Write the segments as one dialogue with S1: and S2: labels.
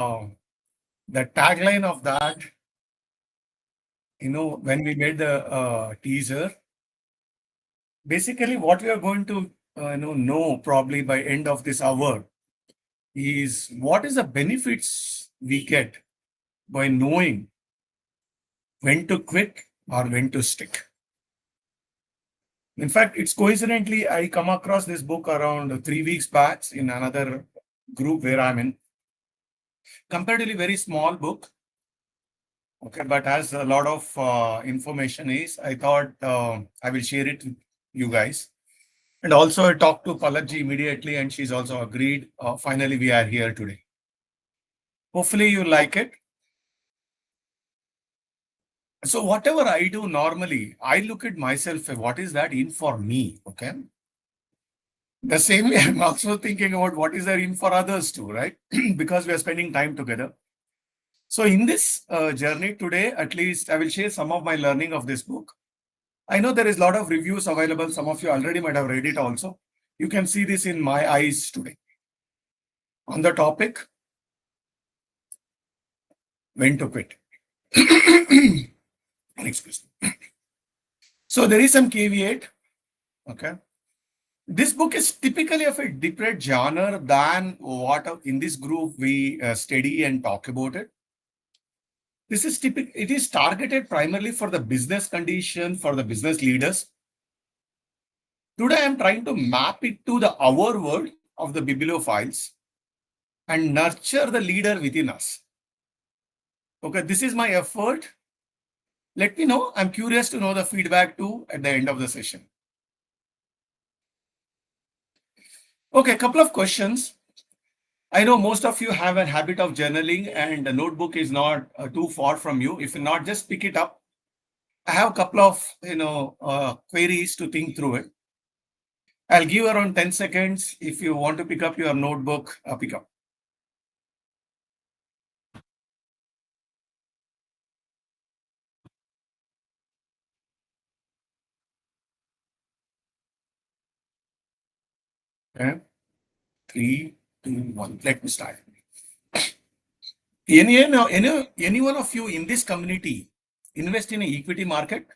S1: the tagline of that, when we made the teaser, basically what we are going to know probably by end of this hour is what is the benefits we get by knowing when to quit or when to stick. In fact, it's coincidentally I come across this book around 3 weeks back in another group where I'm in. Comparatively very small book, okay, but has a lot of information. I thought I will share it with you guys. And also I talked to Palakji immediately and she's also agreed. Finally, we are here today. Hopefully you like it. So whatever I do normally, I look at myself, what is that in for me? Okay. The same way I'm also thinking about what is there in for others too, right? Because we are spending time together. So in this journey today, at least I will share some of my learning of this book. I know there is a lot of reviews available. Some of you already might have read it also. You can see this in my eyes today. On the topic, when to quit. Excuse me. So there is some caveat. Okay. This book is typically of a different genre than what in this group we study and talk about it. This is typical. It is targeted primarily for the business condition, for the business leaders. Today, I am trying to map it to the our world of the bibliophiles and nurture the leader within us. Okay, this is my effort. Let me know. I'm curious to know the feedback too at the end of the session. Okay, a couple of questions. I know most of you have a habit of journaling and the notebook is not too far from you. If not, just pick it up. I have a couple of queries to think through it. I'll give around 10 seconds. If you want to pick up your notebook, pick up. Okay. 3, 2, 1. Let me start. Any one of you in this community invest in an equity market?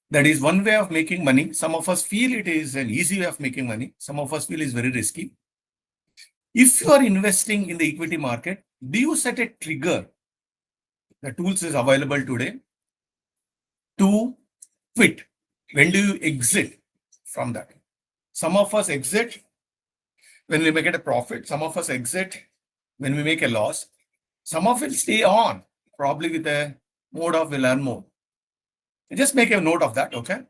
S1: That is one way of making money. Some of us feel it is an easy way of making money. Some of us feel it's very risky. If you are investing in the equity market, do you set a trigger? The tools is available today to quit. When do you exit from that? Some of us exit when we make it a profit. Some of us exit when we make a loss. Some of it stay on, probably with a mode of will earn more. Just make a note of that, okay?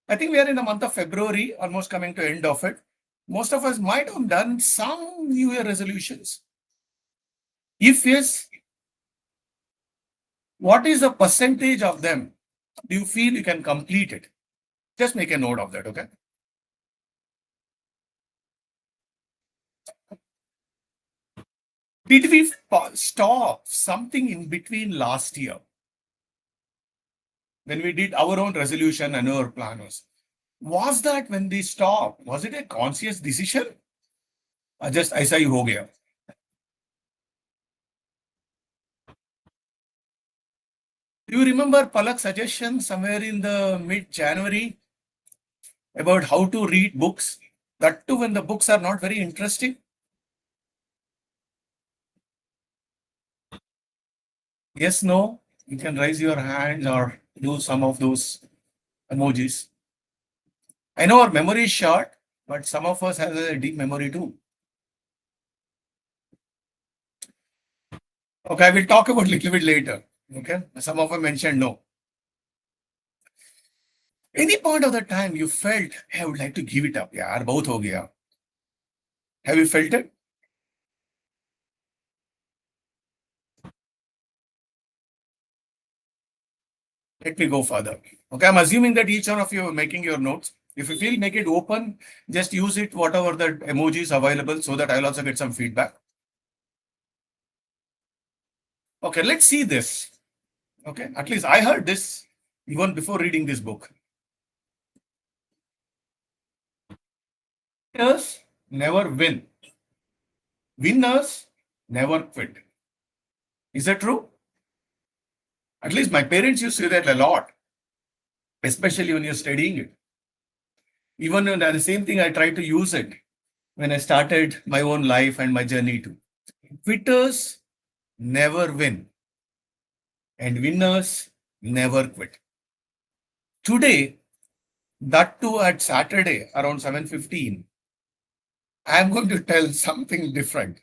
S1: I think we are in the month of February, almost coming to end of it. Most of us might have done some New Year resolutions. If yes, what is the percentage of them do you feel you can complete it? Just make a note of that, okay? Did we stop something in between last year when we did our own resolution and our planners? Was that when they stopped? Was it a conscious decision? Just ऐसा ही हो गया. Do you remember Palak's suggestion somewhere in the mid-January about how to read books? That too when the books are not very interesting. Yes, no? You can raise your hands or do some of those emojis. I know our memory is short, but some of us have a deep memory too. Okay, I will talk about a little bit later. Okay, some of them mentioned no. Any point of the time you felt, hey, I would like to give it up. Yeah, both ho gaya. Have you felt it? Let me go further. Okay, I'm assuming that each one of you are making your notes. If you feel, make it open. Just use it, whatever the emojis available, so that I'll also get some feedback. Okay, let's see this. Okay, at least I heard this even before reading this book. Winners never win. Winners never quit. Is that true? At least my parents used to say that a lot, especially when you're studying it. Even when the same thing, I try to use it when I started my own life and my journey too. Quitters never win, and winners never quit. Today, that too at Saturday around 7:15, I am going to tell something different.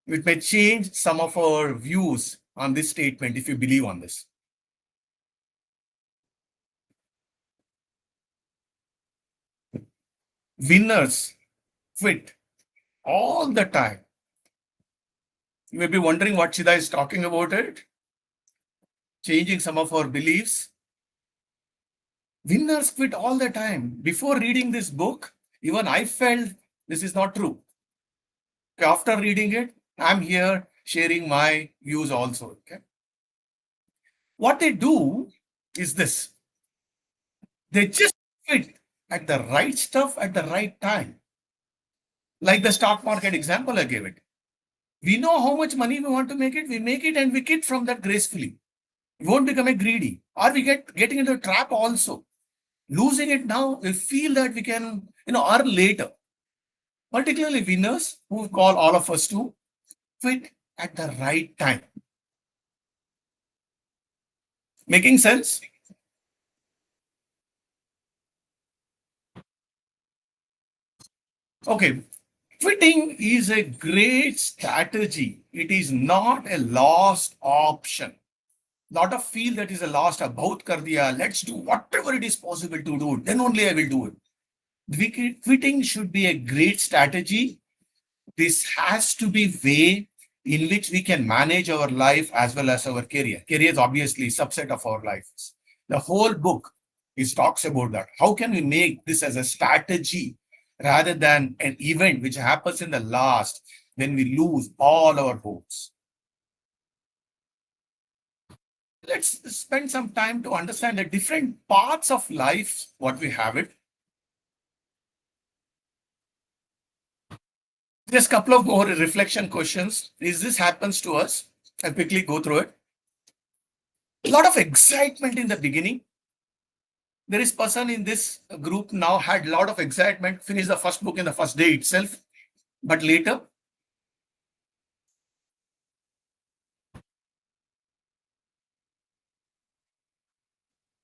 S1: It may change some of our views on this statement if you believe on this. Winners quit all the time. You may be wondering what Chida is talking about it, changing some of our beliefs. Winners quit all the time. Before reading this book, even I felt this is not true. After reading it, I'm here sharing my views also. Okay. What they do is this: they just quit at the right stuff at the right time. Like the stock market example I gave it. We know how much money we want to we make it and we quit from that gracefully. We won't become a greedy. Or we getting into a trap also. Losing it now, we feel that we can, earn later. Particularly winners who call all of us to quit at the right time. Making sense? Okay. Quitting is a great strategy. It is not a lost option. Lot of feel that is a lost about kar diya. Let's do whatever it is possible to do. Then only I will do it. Quitting should be a great strategy. This has to be way in which we can manage our life as well as our career. Career is obviously a subset of our lives. The whole book is talks about that. How can we make this as a strategy rather than an event which happens in the last when we lose all our hopes? Let's spend some time to understand the different parts of life, what we have it. Just a couple of more reflection questions. Is this happens to us? I'll quickly go through it. A lot of excitement in the beginning. There is person in this group now had a lot of excitement, finished the first book in the first day itself, but later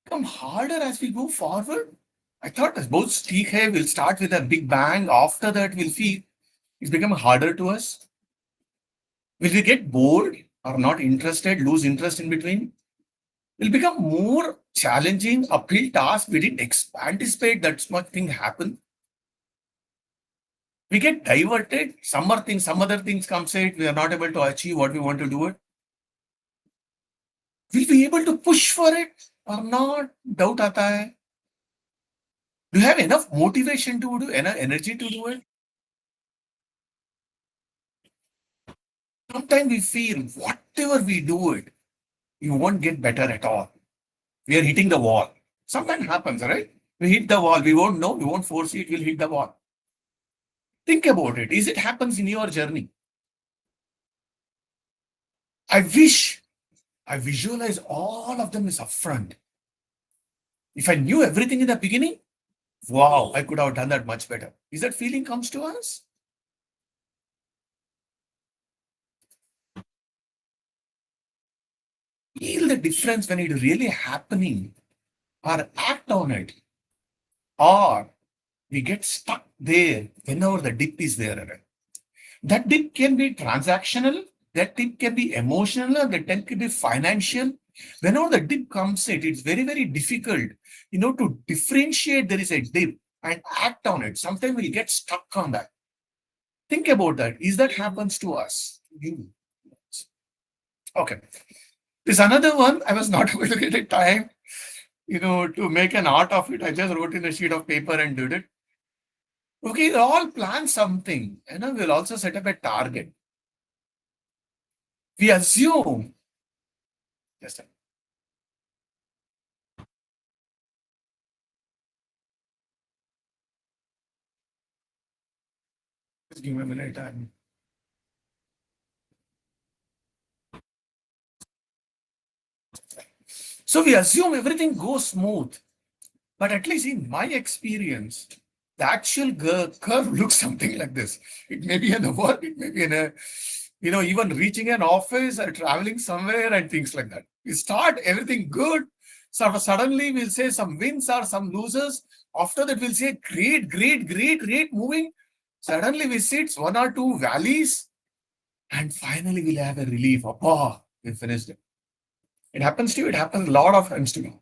S1: become harder as we go forward. I thought as both steak hay will start with a big bang. After that, we'll feel it's become harder to us. Will we get bored or not interested, lose interest in between? Will become more challenging, uphill task. We didn't anticipate that much thing happen. We get diverted. Some other things comes it. We are not able to achieve what we want to do it. Will be able to push for it or not? Doubt आता है. Do you have enough motivation to do, enough energy to do it? Sometimes we feel whatever we do it, you won't get better at all. We are hitting the wall. Sometimes happens, right? We hit the wall. We won't know. We won't foresee it. We'll hit the wall. Think about it. Is it happens in your journey? I wish I visualize all of them is upfront. If I knew everything in the beginning, wow, I could have done that much better. Is that feeling comes to us? Feel the difference when it really happening or act on it, or we get stuck there whenever the dip is there. That dip can be transactional, that dip can be emotional, or that dip can be financial. Whenever the dip comes it's very, very difficult, to differentiate there is a dip and act on it. Sometimes we get stuck on that. Think about that. Is that happens to us? You. Okay. There's another one. I was not able to get a time, to make an art of it. I just wrote in a sheet of paper and did it. Okay, we all plan something. We'll also set up a target. We assume. Just give me a minute. So we assume everything goes smooth. But at least in my experience, the actual curve looks something like this. It may be in the work, it may be in a, even reaching an office or traveling somewhere and things like that. We start everything good. So suddenly we'll say some wins or some losers. After that, we'll say great, great, great, great moving. Suddenly we see it's one or two valleys. And finally we'll have a relief. Oh, we finished it. It happens to you. It happens a lot of times to me.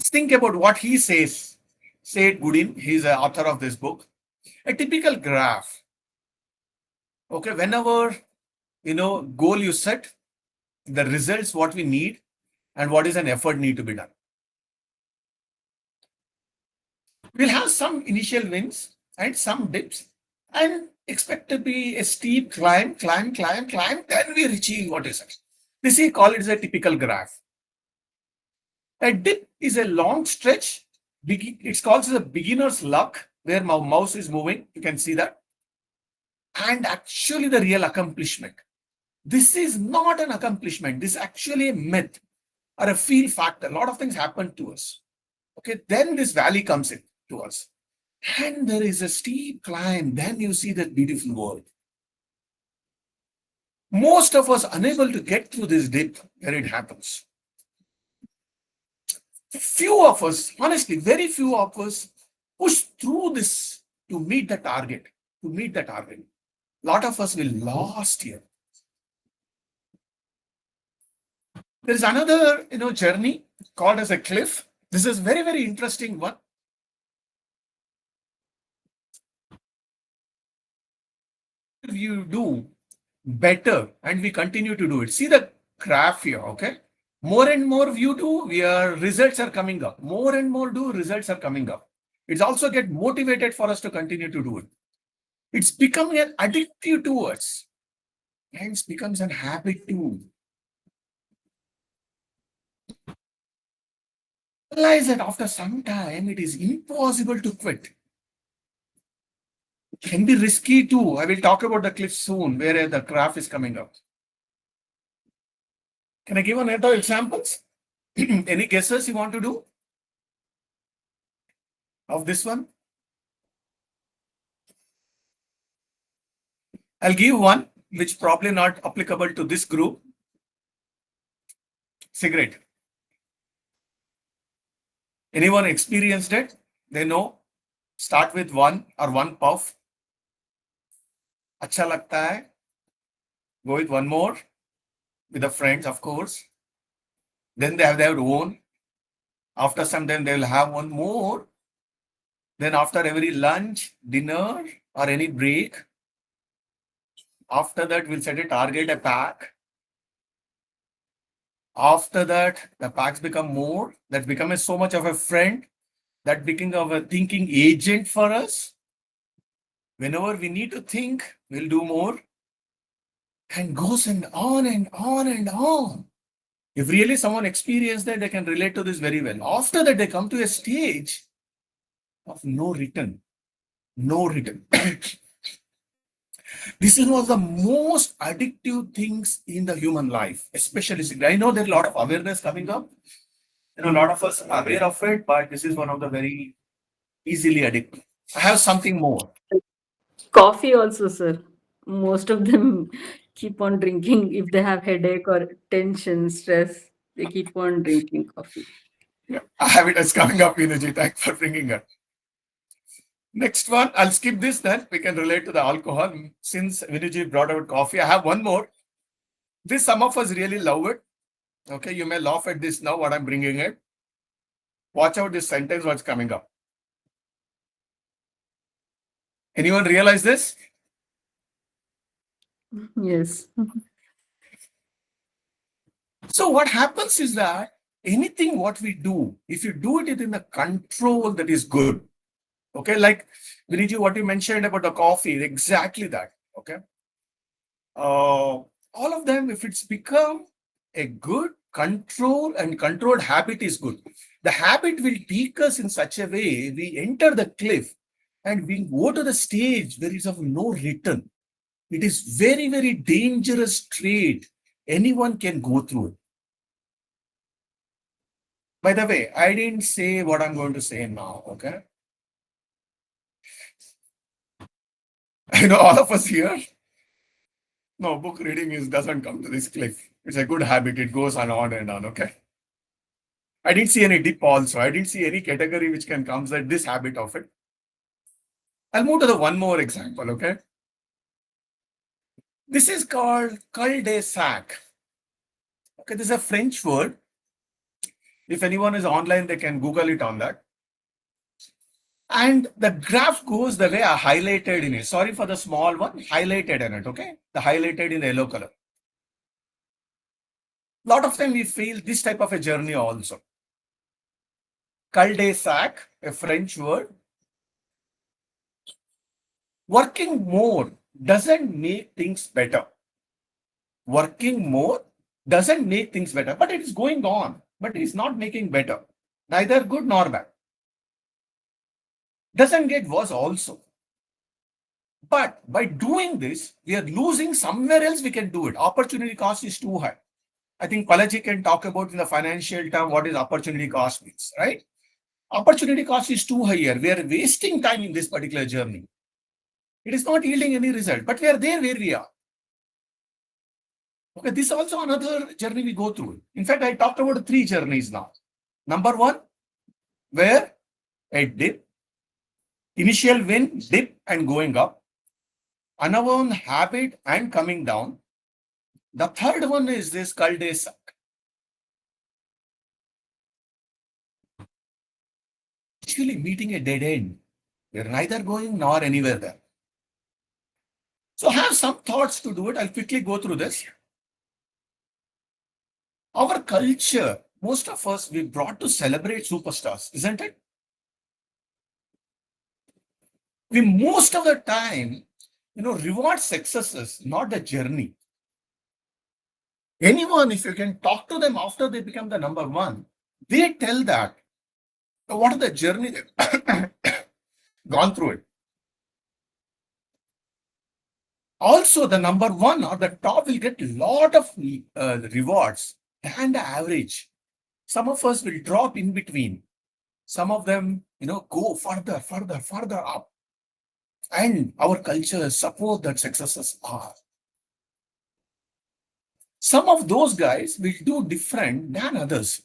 S1: Think about what he says. Said Godin, he's the author of this book. A typical graph. Okay, whenever goal you set, the results what we need, and what is an effort need to be done. We'll have some initial wins and some dips, and expect to be a steep climb, climb, climb, climb. Then we're reaching what is it? This we call it as a typical graph. A dip is a long stretch. It's called as a beginner's luck, where my mouse is moving. You can see that. And actually, the real accomplishment. This is not an accomplishment. This is actually a myth or a feel factor. A lot of things happen to us. Okay, then this valley comes in to us. And there is a steep climb. Then you see that beautiful world. Most of us unable to get through this dip where it happens. Few of us, honestly, very few of us push through this to meet the target. To meet the target. A lot of us will lost here. There is another, journey called as a cliff. This is very, very interesting one. You do better and we continue to do it. See the graph here, okay? More and more you do, results are coming up. More and more do, results are coming up. It's also get motivated for us to continue to do it. It's becoming an addictive to us. Hence becomes an habit too. Realize that after some time, it is impossible to quit. It can be risky too. I will talk about the cliff soon, where the graph is coming up. Can I give another examples? Any guesses you want to do of this one? I'll give one which probably not applicable to this group. Cigarette. Anyone experienced it? They know. Start with one or one puff. अच्छा लगता है. Go with one more with the friends, of course. Then they have their own. After some time, they will have one more. Then after every lunch, dinner, or any break, after that, we'll set a target, a pack. After that, the packs become more. That becomes so much of a friend. That became of a thinking agent for us. Whenever we need to think, we'll do more. And goes and on and on and on. If really someone experienced that, they can relate to this very well. After that, they come to a stage of no return. No return. This is one of the most addictive things in the human life, especially. I know there's a lot of awareness coming up. A lot of us are aware of it, but this is one of the very easily addictive. I have something more.
S2: Coffee also, sir. Most of them keep on drinking if they have headache or tension, stress. They keep on drinking coffee.
S1: Yeah, I have it as coming up, Energy. Thanks for bringing it. Next one, I'll skip this then. We can relate to the alcohol. Since Vinuji brought out coffee, I have one more. This, some of us really love it. Okay, you may laugh at this now, what I'm bringing it. Watch out this sentence, what's coming up. Anyone realize this?
S2: Yes.
S1: So what happens is that anything what we do, if you do it in a control that is good, okay, like Viniji, what you mentioned about the coffee, exactly that, okay. All of them, if it's become a good control and controlled habit is good, the habit will take us in such a way we enter the cliff and we go to the stage where it's of no return. It is very, very dangerous trade Anyone can go through it. By the way, I didn't say what I'm going to say now, okay? I know all of us here. No, book reading is doesn't come to this cliff. It's a good habit. It goes on and on, okay? I didn't see any dip also. I didn't see any category which can come at this habit of it. I'll move to the one more example, okay? This is called cul-de-sac. Okay, this is a French word. If anyone is online, they can Google it on that. And the graph goes the way I highlighted in it. Sorry for the small one, highlighted in it, okay? The highlighted in the yellow color. Lot of time we feel this type of a journey also. Cul-de-sac, a French word. Working more doesn't make things better. Working more doesn't make things better, but it is going on, but it is not making better. Neither good nor bad. Doesn't get worse also. But by doing this, we are losing somewhere else we can do it. Opportunity cost is too high. I think Palaji can talk about in the financial term what is opportunity cost means, right? Opportunity cost is too high here. We are wasting time in this particular journey. It is not yielding any result, but we are there where we are. Okay, this is also another journey we go through. In fact, I talked about 3 journeys now. Number 1, where a dip, initial win, dip and going up. Another one, habit and coming down. The third one is this cul-de-sac. Actually meeting a dead end. We're neither going nor anywhere there. So I have some thoughts to do it. I'll quickly go through this. Our culture, most of us, we brought to celebrate superstars, isn't it? We most of the time, reward successes, not the journey. Anyone, if you can talk to them after they become the number one, they tell that what are the journey they've gone through it. Also, the number one or the top will get a lot of rewards than the average. Some of us will drop in between. Some of them, go further up. And our culture support that successes are. Some of those guys will do different than others.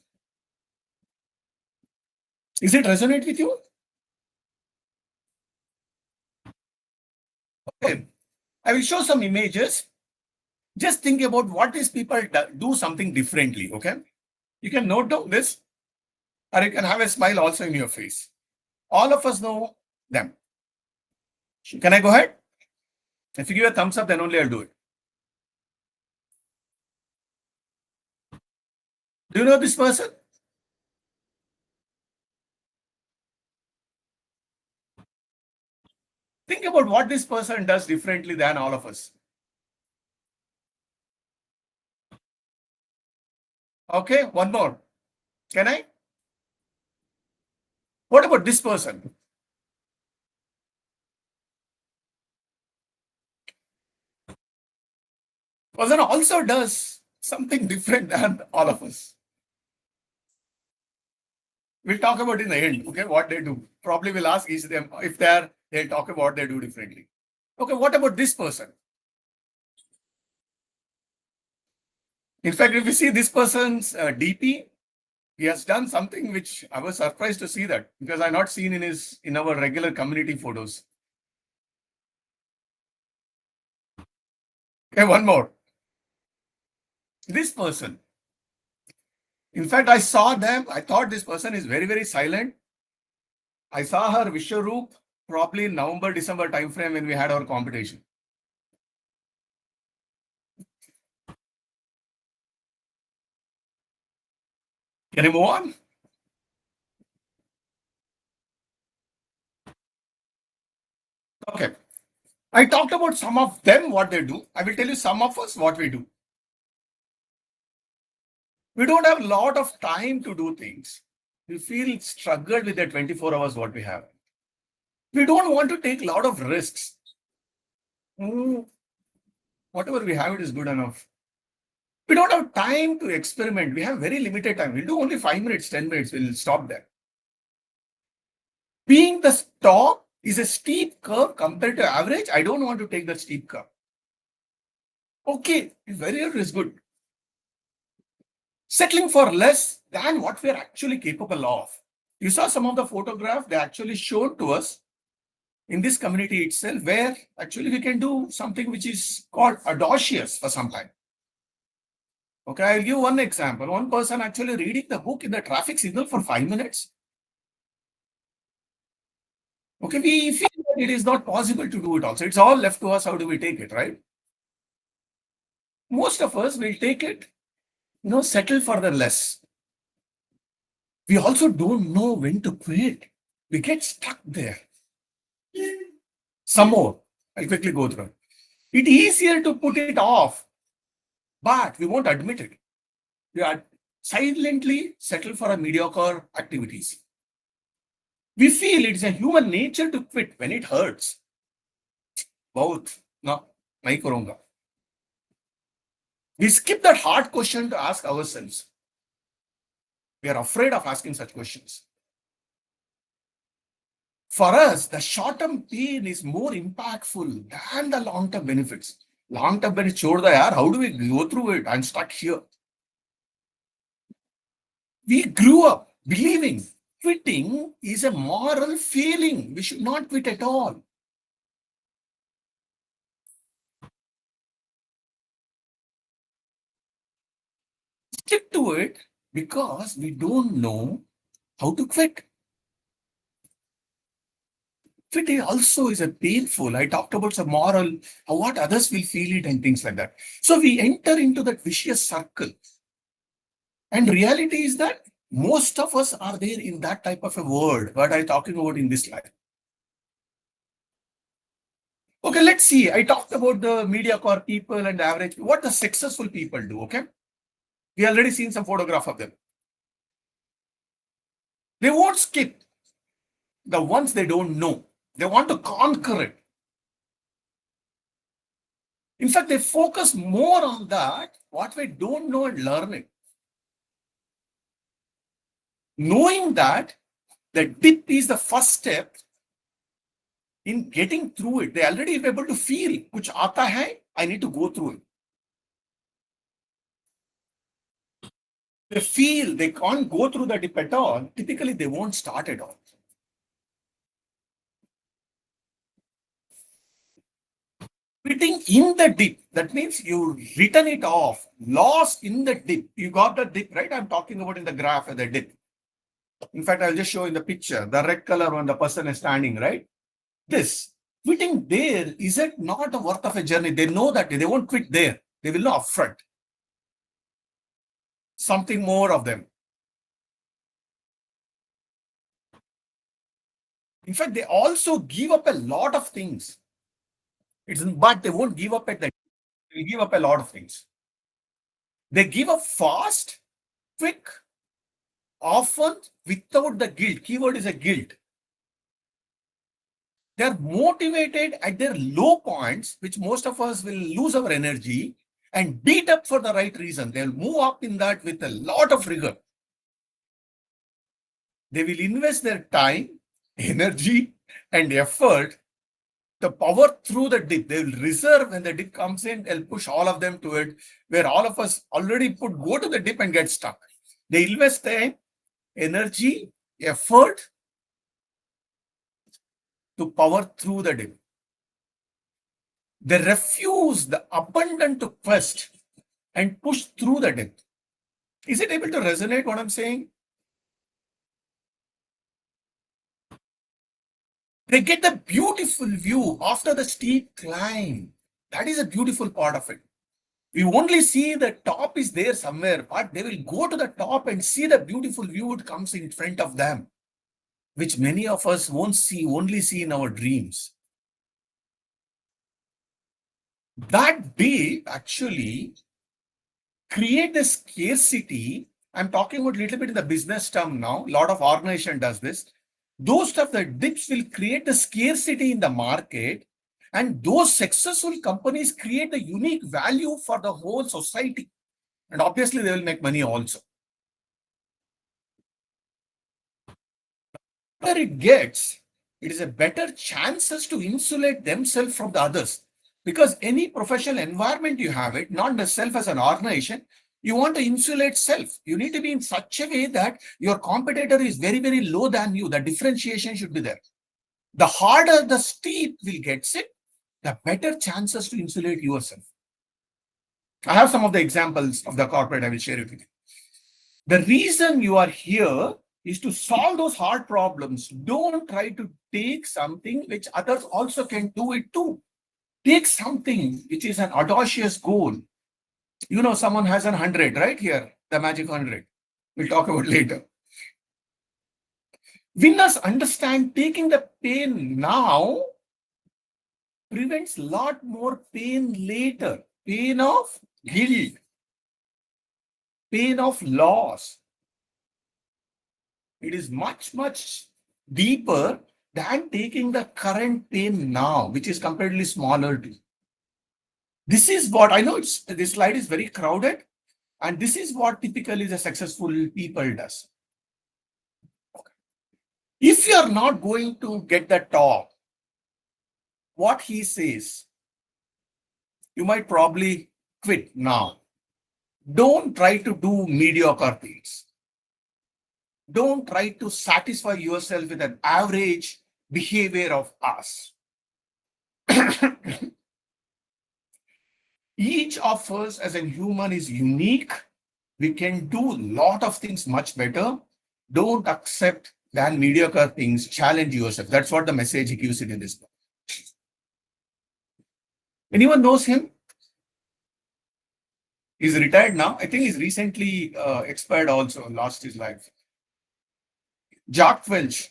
S1: Is it resonate with you? Okay. I will show some images. Just think about what these people do something differently. Okay. You can note down this, or you can have a smile also in your face. All of us know them. Can I go ahead? If you give a thumbs up, then only I'll do it. Do you know this person? Think about what this person does differently than all of us. Okay, one more. Can I? What about this person? Person also does something different than all of us. We'll talk about in the end, okay, what they do. Probably we'll ask each of them if they'll talk about what they do differently. Okay, what about this person? In fact, if you see this person's DP, he has done something which I was surprised to see that because I've not seen in our regular community photos. Okay, one more. This person. In fact, I saw them. I thought this person is very, very silent. I saw her Vishwaroop probably in November, December timeframe when we had our competition. Can I move on? Okay. I talked about some of them, what they do. I will tell you some of us what we do. We don't have a lot of time to do things. We feel struggled with the 24 hours what we have. We don't want to take a lot of risks. Whatever we have, it is good enough. We don't have time to experiment. We have very limited time. We'll do only 5 minutes, 10 minutes. We'll stop there. Being the top is a steep curve compared to average. I don't want to take the steep curve. Okay, very good is good. Settling for less than what we are actually capable of. You saw some of the photographs they actually showed to us in this community itself, where actually we can do something which is called audacious for some time. Okay, I'll give one example. One person actually reading the book in the traffic signal for 5 minutes. Okay, we feel that it is not possible to do it also. It's all left to us. How do we take it, right? Most of us will take it, settle for the less. We also don't know when to quit. We get stuck there. Some more. I'll quickly go through. It's easier to put it off, but we won't admit it. We are silently settle for a mediocre activities. We feel it's a human nature to quit when it hurts. Both. No, nahi karunga. We skip that hard question to ask ourselves. We are afraid of asking such questions. For us, the short-term pain is more impactful than the long-term benefits. Long-term benefits, chhod da yaar, how do we go through it? I'm stuck here. We grew up believing quitting is a moral failing. We should not quit at all. Stick to it because we don't know how to quit. Quitting also is a painful. I talked about some moral, what others will feel it and things like that. So we enter into that vicious circle. And reality is that most of us are there in that type of a world, what I'm talking about in this life. Okay, let's see. I talked about the mediocre people and average. What the successful people do, okay? We already seen some photograph of them. They won't skip the ones they don't know. They want to conquer it. In fact, they focus more on that, what we don't know, and learn it. Knowing that the dip is the first step in getting through it. They already are able to feel, kuch aata hai, I need to go through it. They feel they can't go through the dip at all. Typically, they won't start at all. Quitting in the dip, that means you written it off, lost in the dip. You got the dip, right? I'm talking about in the graph, the dip. In fact, I'll just show in the picture, the red color when the person is standing, right? This, quitting there, is it not a worth of a journey? They know that they won't quit there. They will not upfront. Something more of them. In fact, they also give up a lot of things. But they won't give up at that. They give up a lot of things. They give up fast, quick, often without the guilt. Keyword is a guilt. They're motivated at their low points, which most of us will lose our energy and beat up for the right reason. They'll move up in that with a lot of rigor. They will invest their time, energy, and effort to power through the dip. They will reserve when the dip comes in, they'll push all of them to it, where all of us already go to the dip and get stuck. They invest time, energy, effort to power through the dip. They refuse the abundant quest and push through the dip. Is it able to resonate what I'm saying? They get the beautiful view after the steep climb. That is a beautiful part of it. We only see the top is there somewhere, but they will go to the top and see the beautiful view that comes in front of them, which many of us won't see, only see in our dreams. That day actually create the scarcity. I'm talking about a little bit in the business term now. A lot of organization does this. Those stuff, the dips will create the scarcity in the market, and those successful companies create the unique value for the whole society. And obviously, they will make money also. Where it gets, it is a better chances to insulate themselves from the others. Because any professional environment you have it, not the self as an organization, you want to insulate self. You need to be in such a way that your competitor is very, very low than you. The differentiation should be there. The harder the steep will get it, the better chances to insulate yourself. I have some of the examples of the corporate I will share with you. The reason you are here is to solve those hard problems. Don't try to take something which others also can do it too. Take something which is an audacious goal. You know, someone has 100 right here, the magic 100. We'll talk about later. Winners understand taking the pain now prevents a lot more pain later. Pain of guilt, pain of loss. It is much, much deeper than taking the current pain now, which is comparatively smaller too. This is what I know. This slide is very crowded, and this is what typically the successful people does. If you are not going to get the top, what he says, you might probably quit now. Don't try to do mediocre things. Don't try to satisfy yourself with an average behavior of us. Each of us as a human is unique. We can do a lot of things much better. Don't accept than mediocre things. Challenge yourself. That's what the message he gives it in this book. Anyone knows him? He's retired now. I think he's recently expired also, lost his life. Jack Welch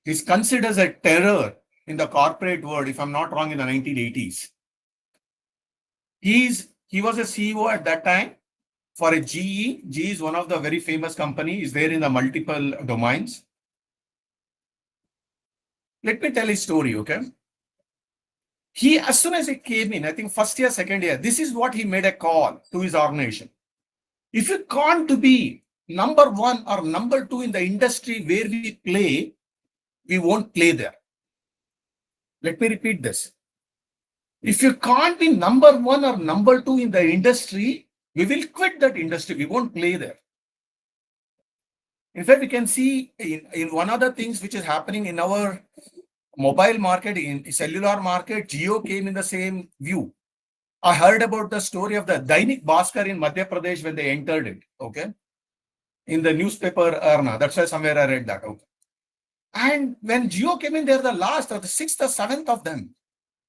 S1: is considered a terror in the corporate world, if I'm not wrong, in the 1980s. He was a CEO at that time for a GE. GE is one of the very famous companies. There in the multiple domains. Let me tell his story, okay? He, as soon as he came in, I think first year, second year, this is what he made a call to his organization. If you can't be number one or number two in the industry where we play, we won't play there. Let me repeat this. If you can't be number one or number two in the industry, we will quit that industry. We won't play there. In fact, we can see in one of the things which is happening in our mobile market, in cellular market, Jio came in the same view. I heard about the story of the Dainik Bhaskar in Madhya Pradesh when they entered it, okay? In the newspaper Arna. That's why somewhere I read that, okay? And when Jio came in, they're the last or the sixth or seventh of them.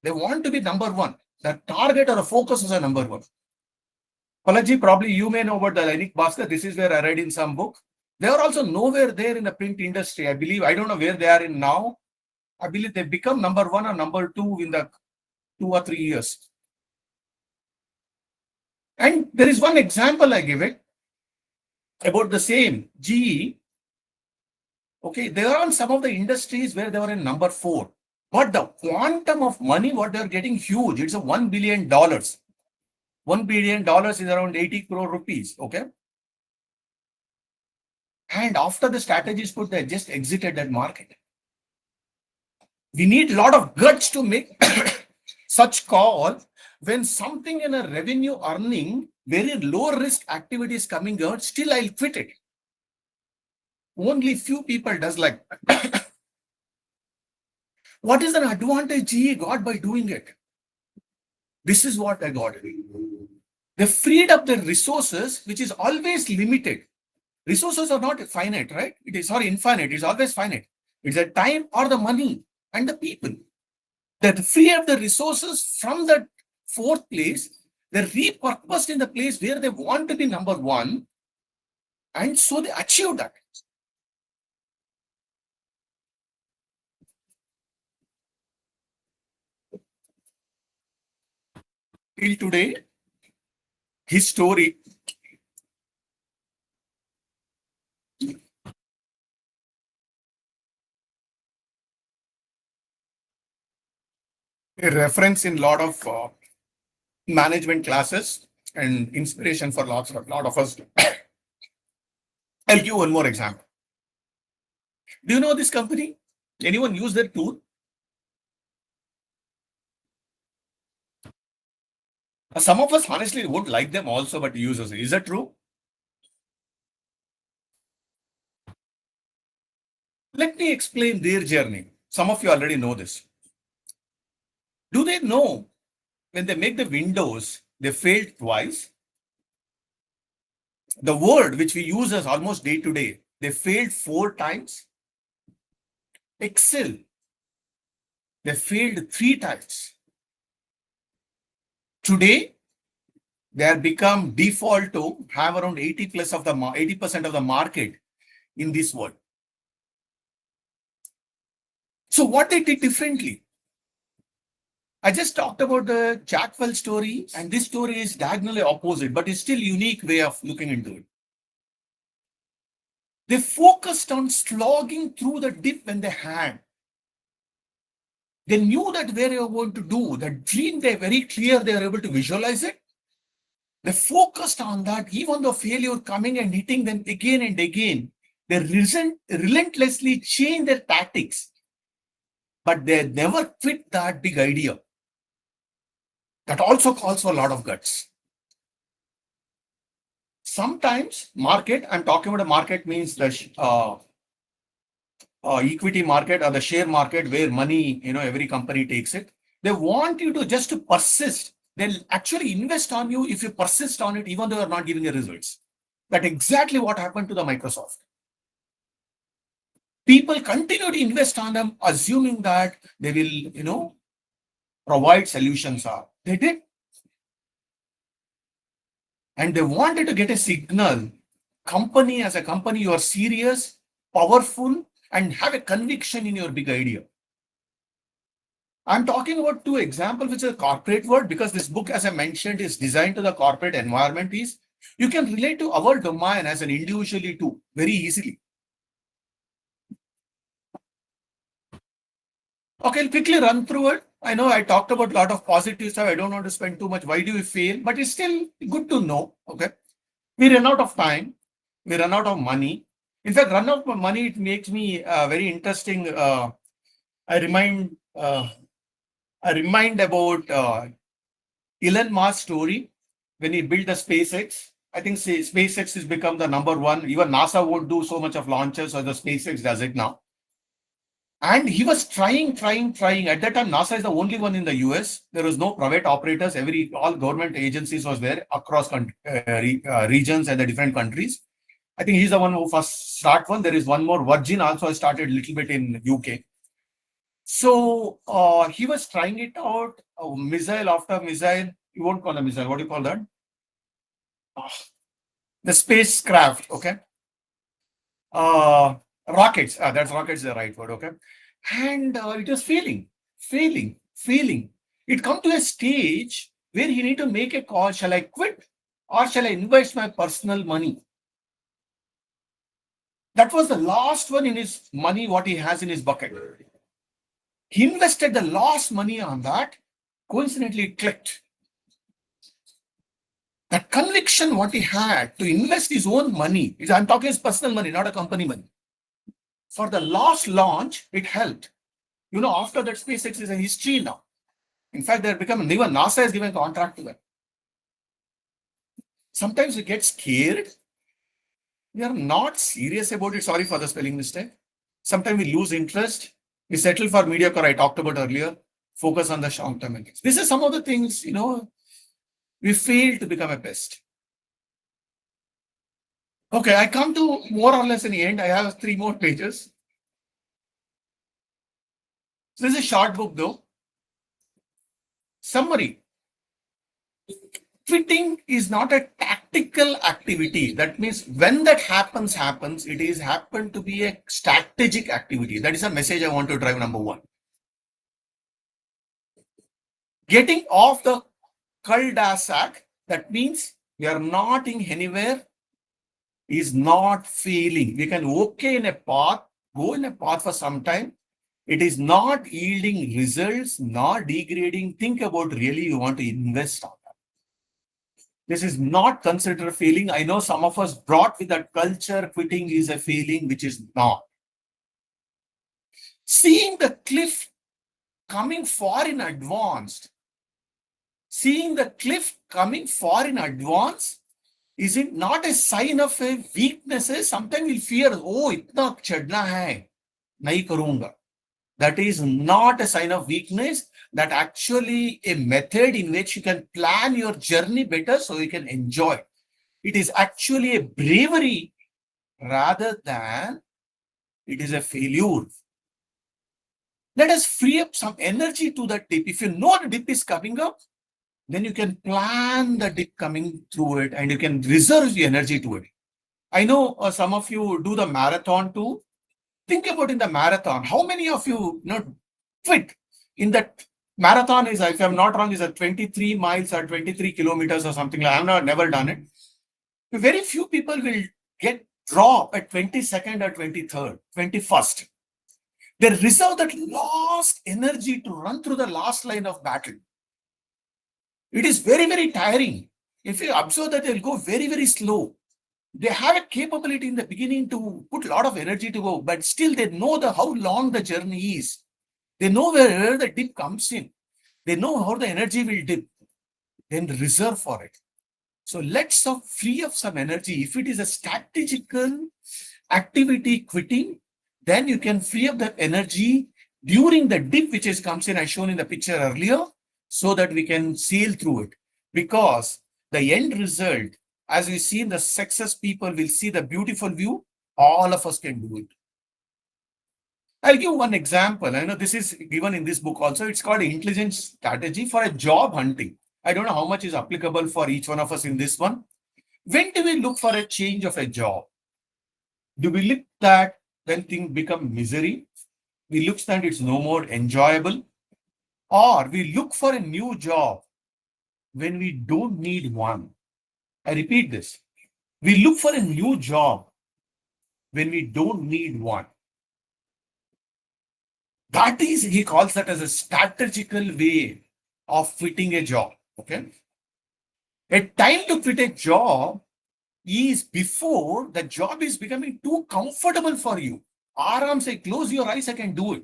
S1: They want to be number one. The target or the focus is a number one. Palaji, probably you may know about the Dainik Bhaskar. This is where I read in some book. They are also nowhere there in the print industry. I believe, I don't know where they are in now. I believe they become number one or number two in the 2 or 3 years. And there is one example I give it about the same GE. Okay, they are on some of the industries where they were in number 4. But the quantum of money, what they're getting huge. It's a $1 billion. $1 billion is around 80 crore rupees. Okay. And after the strategy is put, they just exited that market. We need a lot of guts to make such call when something in a revenue earning, very low risk activity is coming out, still I'll quit it. Only few people does like that. What is an advantage GE got by doing it? This is what I got. They freed up their resources, which is always limited. Resources are not finite, right? It is not infinite. It's always finite. It's the time or the money and the people. They free up the resources from the 4th place. They're repurposed in the place where they want to be number one. And so they achieve that. Till today, his story a reference in a lot of management classes and inspiration for lot of us. I'll give one more example. Do you know this company? Anyone use their tool? Some of us honestly would like them also, but use us. Is that true? Let me explain their journey. Some of you already know this. Do they know when they make the windows, they failed twice? The word which we use as almost day to day, they failed 4 times. Excel, they failed 3 times. Today, they have become default to have around 80% of the market in this world. So what they did differently? I just talked about the Jackwell story, and this story is diagonally opposite, but it's still unique way of looking into it. They focused on slogging through the dip when they had. They knew that where they were going to do, the dream, they're very clear, they were able to visualize it. They focused on that, even though failure coming and hitting them again and again. They relentlessly change their tactics, but they never quit that big idea. That also calls for a lot of guts. Sometimes market, I'm talking about a market means the equity market or the share market where money, every company takes it. They want you to just to persist. They'll actually invest on you if you persist on it, even though you're not giving the results. That's exactly what happened to the Microsoft. People continue to invest on them, assuming that they will, provide solutions. They did. And they wanted to get a signal. Company, as a company, you are serious, powerful, and have a conviction in your big idea. I'm talking about 2 examples, which is a corporate world, because this book, as I mentioned, is designed to the corporate environment. You can relate to our domain as an individually too, very easily. Okay, I'll quickly run through it. I know I talked about a lot of positive stuff. I don't want to spend too much. Why do we fail? But it's still good to know. Okay. We run out of time. We run out of money. In fact, run out of money, it makes me very interesting. I remind about Elon Musk's story when he built the SpaceX. I think SpaceX has become the number one. Even NASA won't do so much of launches as the SpaceX does it now. And he was trying. At that time, NASA is the only one in the US. There was no private operators. All government agencies was there across regions and the different countries. I think he's the one who first started one. There is one more. Virgin also started a little bit in UK. So he was trying it out, missile after missile. You won't call a missile. What do you call that? The spacecraft. Okay. Rockets. That's rockets, the right word. Okay. And it was failing. It come to a stage where you need to make a call. Shall I quit or shall I invest my personal money? That was the last one in his money, what he has in his bucket. He invested the last money on that. Coincidentally, it clicked. That conviction, what he had to invest his own money, I'm talking his personal money, not a company money. For the last launch, it helped. After that, SpaceX is a history now. In fact, they're becoming, even NASA is giving a contract to them. Sometimes we get scared. We are not serious about it. Sorry for the spelling mistake. Sometimes we lose interest. We settle for mediocre, I talked about earlier. Focus on the short-term interest. This is some of the things, we fail to become a best. Okay, I come to more or less in the end. I have 3 more pages. So this is a short book though. Summary. Quitting is not a tactical activity. That means when that happens, it is happened to be a strategic activity. That is a message I want to drive, number 1. Getting off the cul-de-sac, that means we are not in anywhere, is not failing. We can okay in a path, go in a path for some time. It is not yielding results, not degrading. Think about really you want to invest on that. This is not considered a failing. I know some of us brought with that culture, quitting is a failing, which is not. Seeing the cliff coming far in advance, seeing the cliff coming far in advance, is it not a sign of a weakness? Sometimes we fear, oh, itna chadna hai, nahi karunga. That is not a sign of weakness. That actually a method in which you can plan your journey better so you can enjoy. It is actually a bravery rather than it is a failure. Let us free up some energy to the dip. If you know the dip is coming up, then you can plan the dip coming through it and you can reserve the energy to it. I know some of you do the marathon too. Think about in the marathon, how many of you quit in that marathon is, if I'm not wrong, is a 23 miles or 23 kilometers or something like. I've never done it. Very few people will get drop at 22nd or 23rd, 21st. They reserve that last energy to run through the last line of battle. It is very, very tiring. If you observe that, they'll go very, very slow. They have a capability in the beginning to put a lot of energy to go, but still they know how long the journey is. They know where the dip comes in. They know how the energy will dip. Then reserve for it. So let's free up some energy. If it is a strategical activity quitting, then you can free up the energy during the dip which comes in, as shown in the picture earlier, so that we can sail through it. Because the end result, as we see in the success, people will see the beautiful view. All of us can do it. I'll give one example. I know this is given in this book also. It's called Intelligence Strategy for a Job Hunting. I don't know how much is applicable for each one of us in this one. When do we look for a change of a job? Do we look that when things become misery? We look that it's no more enjoyable? Or we look for a new job when we don't need one? I repeat this. We look for a new job when we don't need one. That is, he calls that as a strategical way of quitting a job. Okay. A time to quit a job is before the job is becoming too comfortable for you. Aram say, close your eyes, I can do it.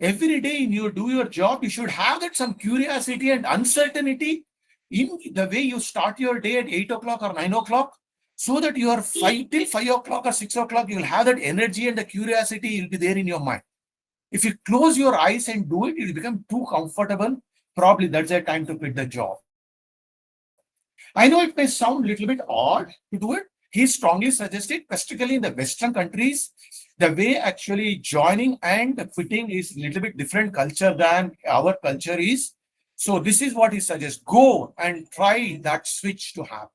S1: Every day you do your job, you should have that some curiosity and uncertainty in the way you start your day at 8 o'clock or 9 o'clock, so that you are 5 o'clock or 6 o'clock, you'll have that energy and the curiosity will be there in your mind. If you close your eyes and do it, it will become too comfortable. Probably that's a time to quit the job. I know it may sound a little bit odd to do it. He strongly suggested, specifically in the Western countries, the way actually joining and quitting is a little bit different culture than our culture is. So this is what he suggests. Go and try that switch to happen.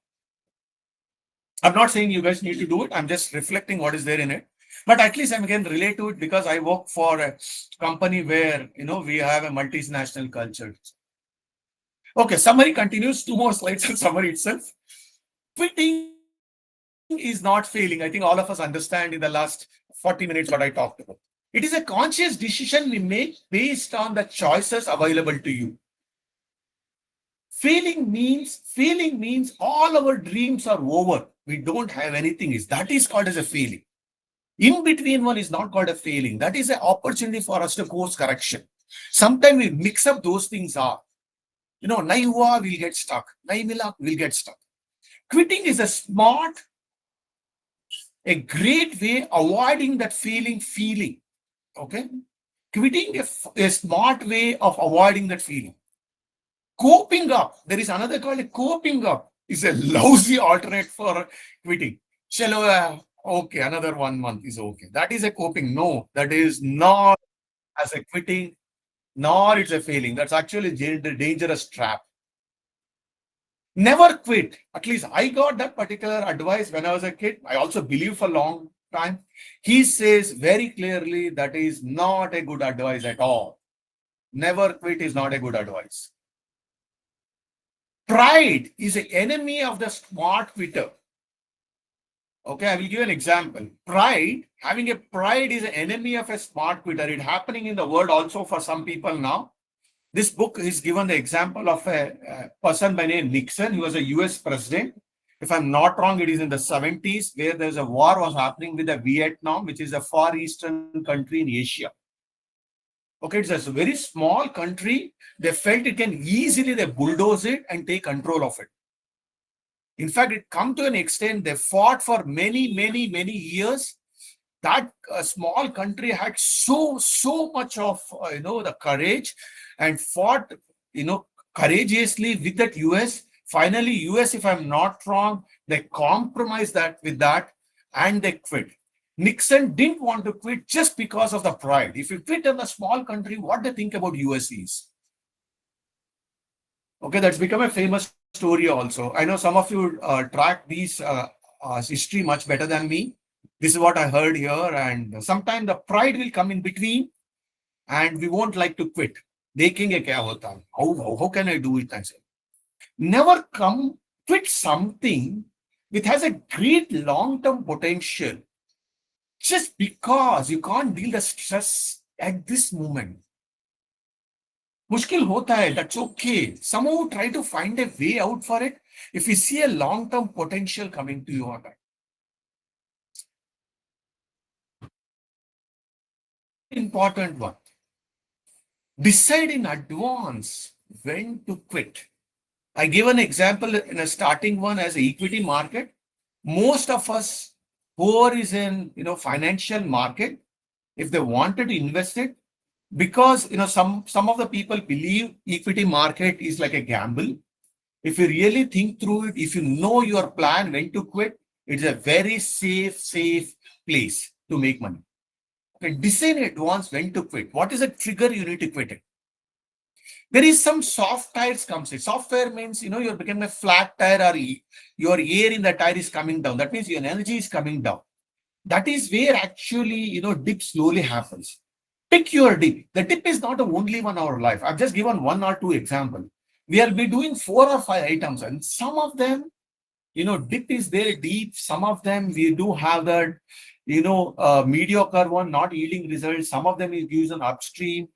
S1: I'm not saying you guys need to do it. I'm just reflecting what is there in it. But at least I can relate to it because I work for a company where we have a multinational culture. Okay, summary continues. 2 more slides in summary itself. Quitting is not failing. I think all of us understand in the last 40 minutes what I talked about. It is a conscious decision we make based on the choices available to you. Failing means all our dreams are over. We don't have anything. That is called as a failing. In between one is not called a failing. That is an opportunity for us to course correction. Sometimes we mix up those things up. Nahi hua, we'll get stuck. Nahi mila, we'll get stuck. Quitting is a great way avoiding that feeling. Okay? Quitting a smart way of avoiding that feeling. Coping up, there is another called a coping up, is a lousy alternate for quitting. Chalo, okay, another 1 month is okay. That is a coping. No, that is not as a quitting, nor it's a failing. That's actually a dangerous trap. Never quit. At least I got that particular advice when I was a kid. I also believe for a long time. He says very clearly that is not a good advice at all. Never quit is not a good advice. Pride is an enemy of the smart quitter. Okay, I will give an example. Having a pride is an enemy of a smart quitter. It's happening in the world also for some people now. This book is given the example of a person by name Nixon. He was a US president. If I'm not wrong, it is in the 70s where there's a war was happening with the Vietnam, which is a far eastern country in Asia. Okay, it's a very small country. They felt it can easily they bulldoze it and take control of it. In fact, it come to an extent they fought for many years. That small country had so much of the courage and fought courageously with that US. Finally, US, if I'm not wrong, they compromised that with that and they quit. Nixon didn't want to quit just because of the pride. If you quit in a small country, what they think about US is. Okay, that's become a famous story also. I know some of you track these history much better than me. This is what I heard here, and sometimes the pride will come in between, and we won't like to quit. देखेंगे क्या होता है? How can I do it? I say, never come quit something which has a great long-term potential just because you can't deal the stress at this moment. मुश्किल होता है, that's okay. Somehow try to find a way out for it. If you see a long-term potential coming to your life, important one. Decide in advance when to quit. I give an example in a starting one as equity market. Most of us who is in financial market, if they wanted to invest it, because some of the people believe equity market is like a gamble. If you really think through it, if you know your plan when to quit, it's a very safe place to make money. Okay, decide in advance when to quit. What is the trigger you need to quit it? There is some soft tires comes in. Software means you're becoming a flat tire or your air in the tire is coming down. That means your energy is coming down. That is where actually dip slowly happens. Pick your dip. The dip is not the only one in our life. I've just given one or two examples. We'll be doing 4 or 5 items, and some of them, dip is there deep. Some of them we do have that, mediocre one, not yielding results. Some of them is used on upstream.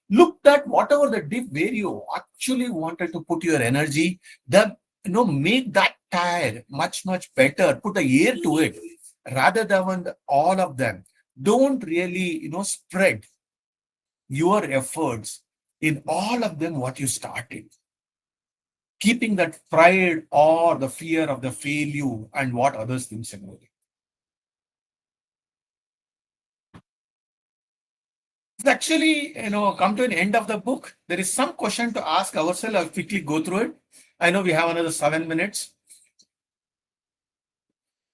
S1: Look at whatever the dip where you actually wanted to put your energy, then make that tire much better. Put the air to it rather than all of them. Don't really spread your efforts in all of them what you started. Keeping that pride or the fear of the failure and what others think about it. It's actually, come to an end of the book. There is some question to ask ourselves. I'll quickly go through it. I know we have another 7 minutes.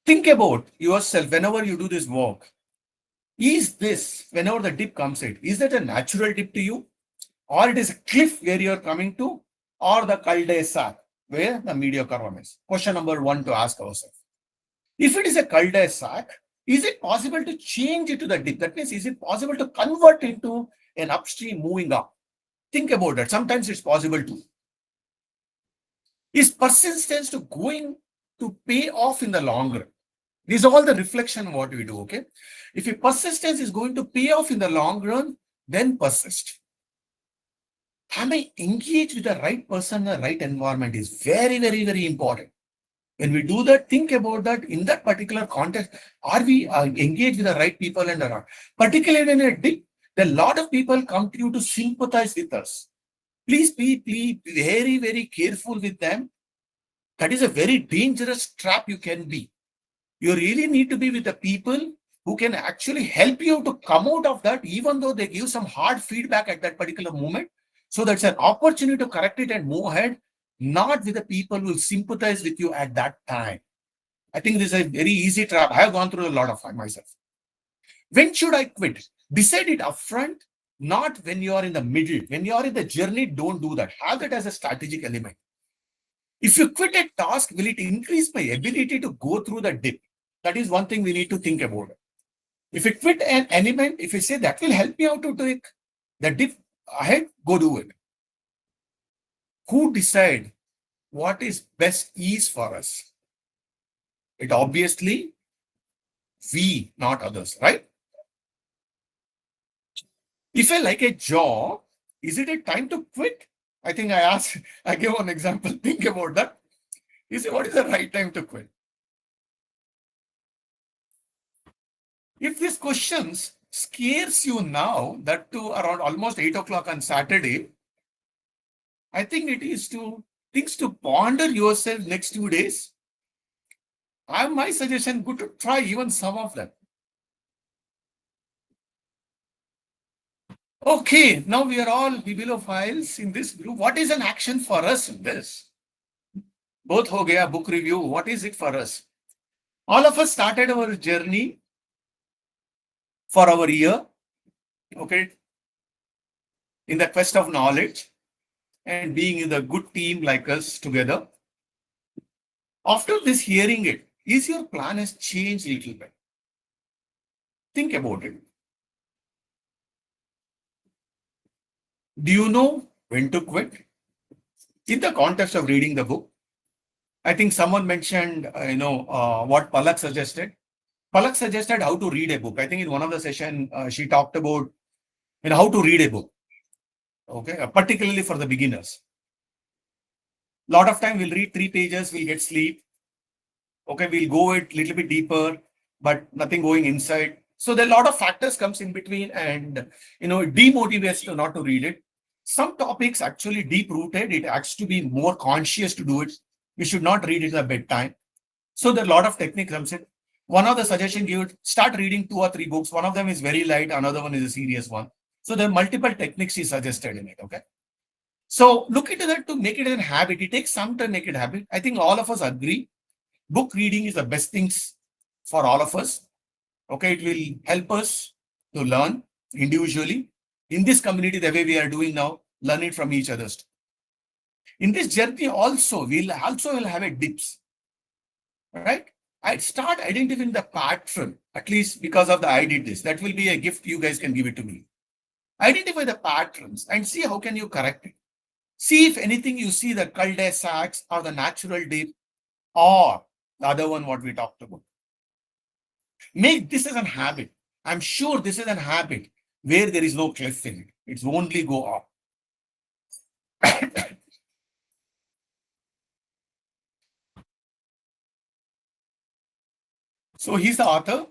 S1: Think about yourself whenever you do this work. Is this, whenever the dip comes in, is that a natural dip to you? Or it is a cliff where you're coming to? Or the cul-de-sac where the mediocre one is? Question number one to ask ourselves. If it is a cul-de-sac, is it possible to change it to the dip? That means, is it possible to convert into an upstream moving up? Think about that. Sometimes it's possible to. Is persistence to going to pay off in the long run? These are all the reflection what we do, okay? If your persistence is going to pay off in the long run, then persist. Am I engaged with the right person, the right environment is very important. When we do that, think about that in that particular context. Are we engaged with the right people and around? Particularly in a dip, a lot of people come to you to sympathize with us. Please be very careful with them. That is a very dangerous trap you can be. You really need to be with the people who can actually help you to come out of that, even though they give some hard feedback at that particular moment. So that's an opportunity to correct it and move ahead, not with the people who will sympathize with you at that time. I think this is a very easy trap. I have gone through a lot of it myself. When should I quit? Decide it upfront, not when you are in the middle. When you are in the journey, don't do that. Have that as a strategic element. If you quit a task, will it increase my ability to go through the dip? That is one thing we need to think about. If you quit an element, if you say that will help me out to take the dip ahead, go do it. Who decide what is best ease for us? It obviously we, not others, right? If I like a job, Is it a time to quit? I think I asked, I gave one example. Think about that. You say, what is the right time to quit? If these questions scares you now, that to around almost 8 o'clock on Saturday, I think it is to things to ponder yourself next 2 days. I my suggestion, good to try even some of them. Okay, now we are all bibliophiles in this group. What is an action for us in this? Both ho gaya book review. What is it for us? All of us started our journey for our year, okay, in the quest of knowledge and being in the good team like us together. After this hearing it, is your plan has changed a little bit? Think about it. Do you know when to quit? In the context of reading the book, I think someone mentioned, what Palak suggested. Palak suggested how to read a book. I think in one of the session, she talked about how to read a book, okay, particularly for the beginners. Lot of time we'll read 3 pages, we'll get sleep. Okay, we'll go it little bit deeper, but nothing going inside. So there are a lot of factors comes in between, and it demotivates to not to read it. Some topics actually deep rooted. It has to be more conscious to do it. We should not read it at bedtime. So there are a lot of technique comes in. One of the suggestion given, start reading 2 or 3 books. One of them is very light, another one is a serious one. So there are multiple techniques he suggested in it. Okay. So look into that to make it a habit. It takes some time to make it a habit. I think all of us agree book reading is the best things for all of us. Okay, it will help us to learn individually. In this community, the way we are doing now, learn it from each other's. In this journey, also, will have a dips. Right? I start identifying the pattern, at least because of the I did this. That will be a gift you guys can give it to me. Identify the patterns and see how can you correct it. See if anything you see the cul-de-sacs or the natural dip or the other one what we talked about. Make this as a habit. I'm sure this is a habit where there is no cliff in it. It's only go up. So he's the author.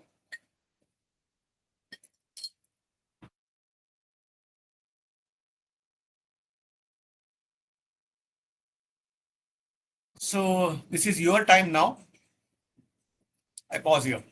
S1: So this is your time now. I pause here.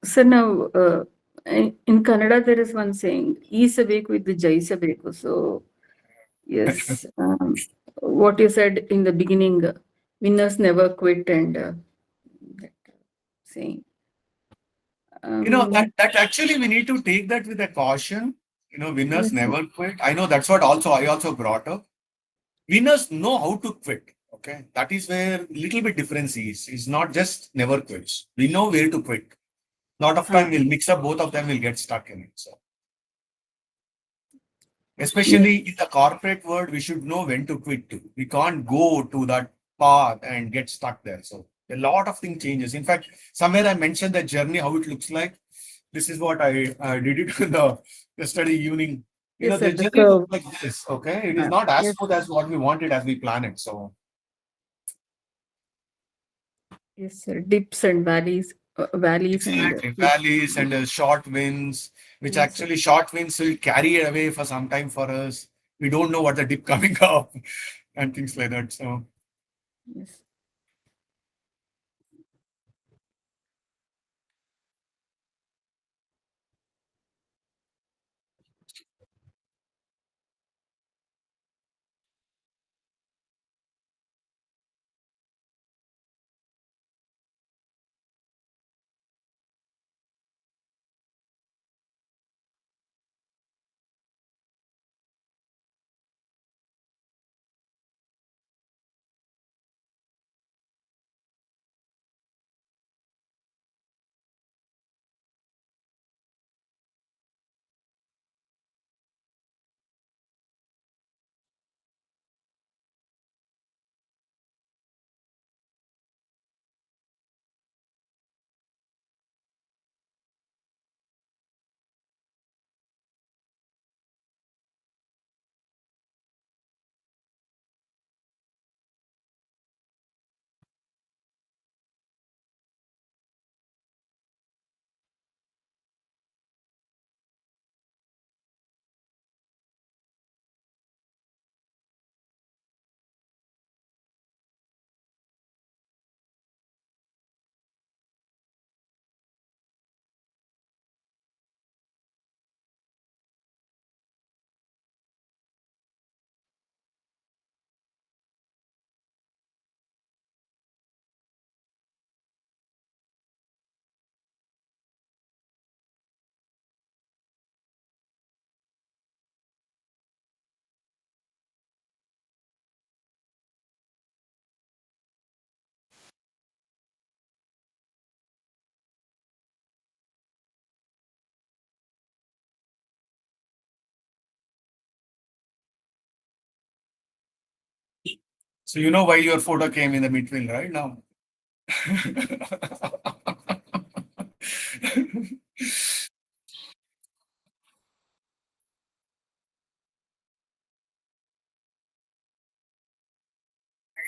S2: So now, in Kannada, there is one saying, "Eesabeku with the jaisabeku." So, yes, what you said in the beginning, winners never quit, and that saying.
S1: That actually we need to take that with a caution. Winners
S2: Yes, yes.
S1: never quit. I know that's what also I also brought up. Winners know how to quit. Okay. That is where little bit difference is. It's not just never quits. We know where to quit. Lot of time we'll mix up both of them, we'll get stuck in it. So
S2: Yes,
S1: Especially in the corporate world, we should know when to quit too. We can't go to that path and get stuck there. So a lot of things changes. In fact, somewhere I mentioned the journey, how it looks like. This is what I did it in the yesterday evening.
S2: yes, sir.
S1: The
S2: The
S1: journey looks
S2: curve.
S1: like this. Okay, it is not as
S2: Yes,
S1: smooth as what we wanted as we plan it. So
S2: yes, sir. Dips and valleys and
S1: exactly
S2: yes,
S1: valleys and short winds, which
S2: yes, sir.
S1: actually short winds will carry it away for some time for us. We don't know what the dip coming up and things like that. So.
S2: Yes.
S1: So you know why your photo came in the between, right now? I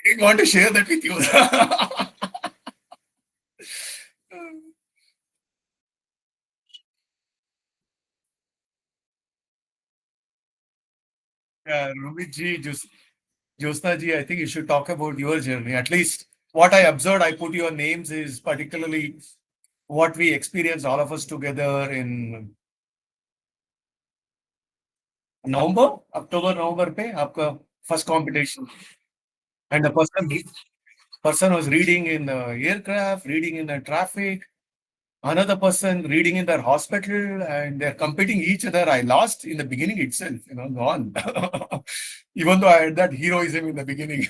S1: didn't want to share that with you. Yeah, Rumit ji, Josna ji, I think you should talk about your journey. At least what I observed, I put your names is particularly what we experienced all of us together in November, October, November पे आपका first competition. And the person was reading in the aircraft, reading in the traffic, another person reading in their hospital, and they're competing each other. I lost in the beginning itself, gone. Even though I had that heroism in the beginning.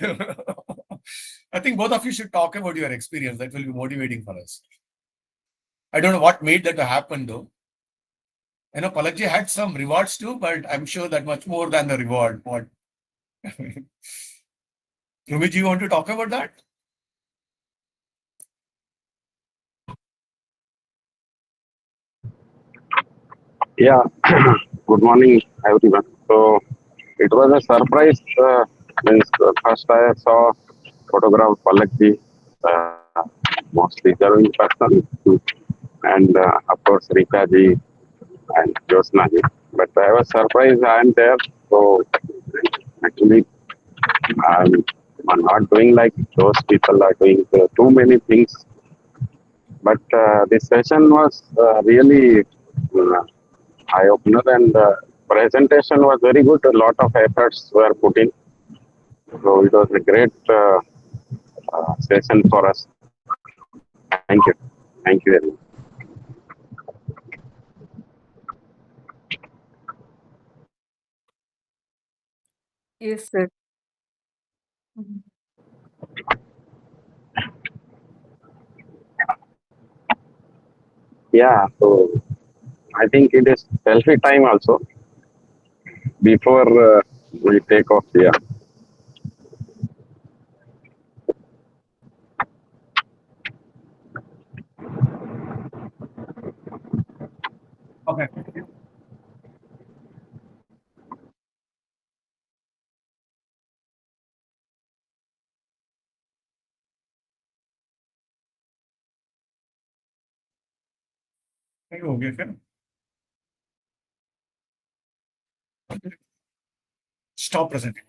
S1: I think both of you should talk about your experience. That will be motivating for us. I don't know what made that to happen though. Palakji had some rewards too, but I'm sure that much more than the reward. What Rumiji, you want to talk about that?
S3: Yeah, good morning, everyone. So it was a surprise. Means first I saw photograph Palakji, mostly Jarvin person, and of course Rika ji and Josna ji. But I was surprised I am there. So actually, I'm, I'm not doing like those people are doing too many things. But this session was really eye opener and presentation was very good. A lot of efforts were put in. So it was a great session for us. Thank you. Thank you very much.
S2: Yes, sir. Mhm.
S3: Yeah. So I think it is selfie time also. before we take off. Yeah.
S1: Okay. हो गया क्या? Stop presenting.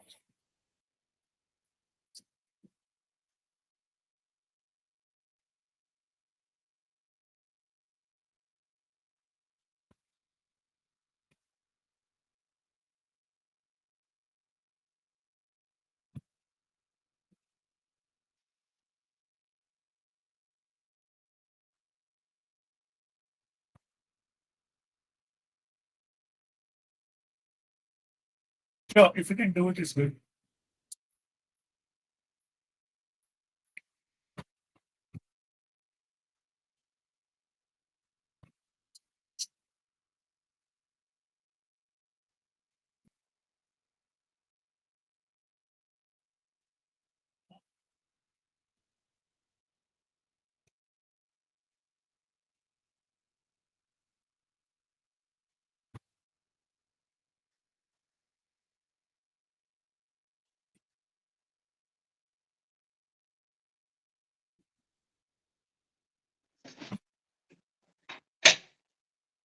S1: Sure, if you can do it, it's good.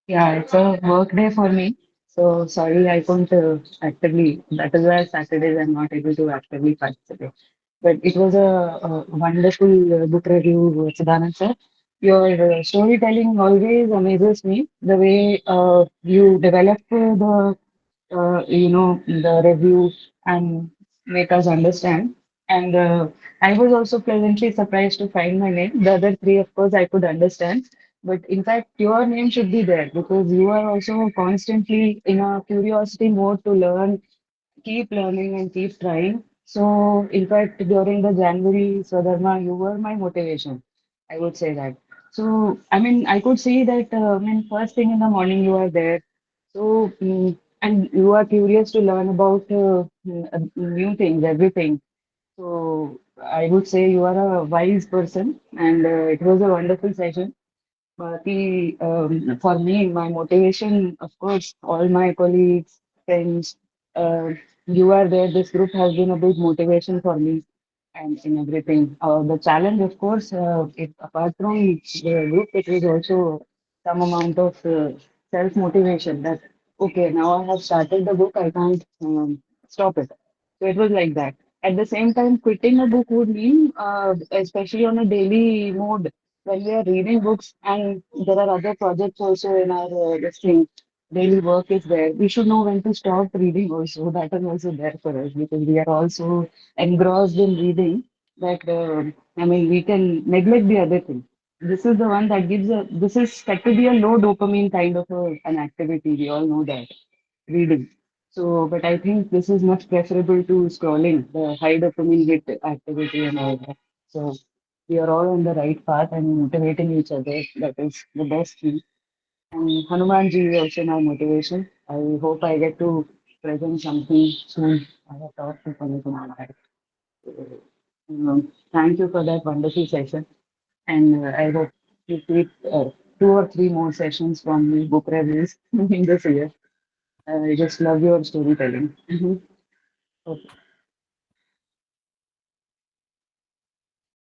S4: Yeah, it's a work day for me. So sorry, I couldn't actively. That is why Saturdays I'm not able to actively participate. But it was a wonderful book review, Chidananda sir. Your storytelling always amazes me. The way you develop the review and make us understand. And I was also pleasantly surprised to find my name. The other three, of course, I could understand. But in fact, your name should be there because you are also constantly in a curiosity mode to learn, keep learning and keep trying. So, in fact, during the January Swadharma, you were my motivation. I would say that. So, I mean, I could see that, first thing in the morning you are there. So, and you are curious to learn about new things, everything. So, I would say you are a wise person, and it was a wonderful session. For me, my motivation, of course, all my colleagues, friends, uh, you are there. This group has been a big motivation for me and in everything. The challenge, of course, apart from the group, it was also some amount of self-motivation that, okay, now I have started the book, I can't stop it. So it was like that. At the same time, quitting a book would mean, especially on a daily mode, when we are reading books and there are other projects also in our this thing, daily work is there. We should know when to stop reading also. That is also there for us because we are also engrossed in reading that we can neglect the other thing. This is the one that gives this is said to be a low dopamine kind of an activity. We all know that reading. So, but I think this is much preferable to scrolling, the high dopamine hit activity and all that. So, we are all on the right path and motivating each other. That is the best thing. And Hanumanji is also my motivation. I hope I get to present something soon. I have talked to Hanuman on that. Thank you for that wonderful session. And I hope you keep two or three more sessions from me, book reviews in this year. I just love your storytelling. Mhm. Okay.